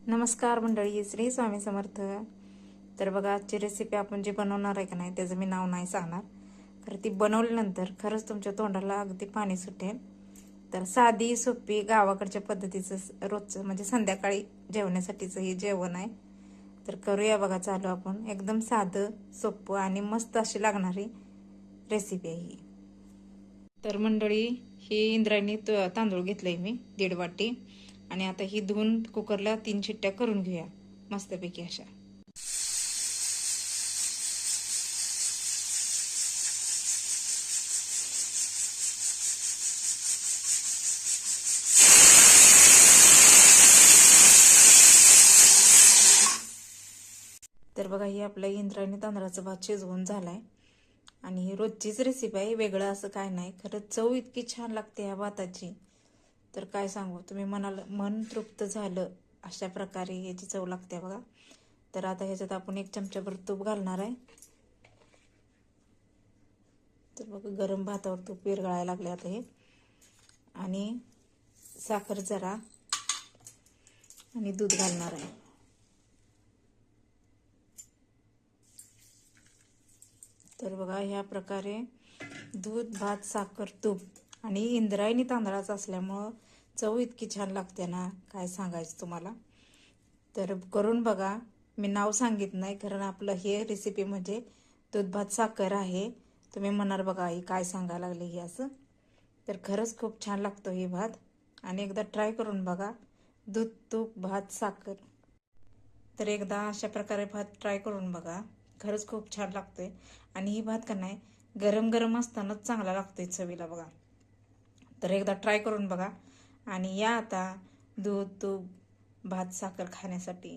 नमस्कार मंडळी, श्री स्वामी समर्थ. तर बघा, आजची रेसिपी आपण जी बनवणार आहे का नाही त्याचं मी नाव नाही सांगणार, कारण ती बनवल्यानंतर खरंच तुमच्या तोंडाला अगदी पाणी सुटेल. तर साधी सोपी गावाकडच्या पद्धतीचं रोजचं म्हणजे संध्याकाळी जेवण्यासाठीचं हे जेवण आहे. तर करूया बघा चालू आपण. एकदम साधं सोपं आणि मस्त अशी लागणारी रेसिपी आहे ही. तर मंडळी, ही इंद्रायणी तांदूळ घेतलंय मी 1.5 वाटी. आणि आता ही धुवून कुकरला 3 शिट्ट्या करून घेऊया मस्तपैकी अशा. तर बघा, ही आपल्या इंद्रायणी तांदळाचा भात शिजवून झालाय. आणि ही रोजचीच रेसिपी आहे, वेगळं असं काय नाही. खरंच चव इतकी छान लागते ह्या भाताची, तर काय सांगू. तुम्ही मन तृप्त झालं अशा प्रकारे याची चव लागते बघा. तर आता ह्याच्यात आपण 1 चमचाभर तूप घालणार आहे. तर बघा, गरम भातावर तूप विरघळायला लागले आता हे. आणि साखर जरा आणि दूध घालणार आहे. तर बघा, ह्या प्रकारे दूध, भात, साखर, तूप आणि इंद्रायणी तांदळाचं असल्यामुळं चव इतकी छान लागते ना, काय सांगायचं तुम्हाला. तर करून बघा. मी नाव सांगित नाही, कारण आपलं हे रेसिपी म्हणजे दूध, भात, साखर आहे. तुम्ही म्हणाल बघा ही काय सांगायला लागले ही असं. तर खरंच खूप छान लागतो ही भात, आणि एकदा ट्राय करून बघा. दूध, तूप, भात, साखर. तर एकदा अशा प्रकारे भात ट्राय करून बघा, खरंच खूप छान लागतोय. आणि ही भात का नाही गरम गरम असतानाच चांगला लागतोय चवीला बघा. तर एकदा ट्राय करून बघा. आणि या आता दूध, तूप, भात, साखर खाण्यासाठी.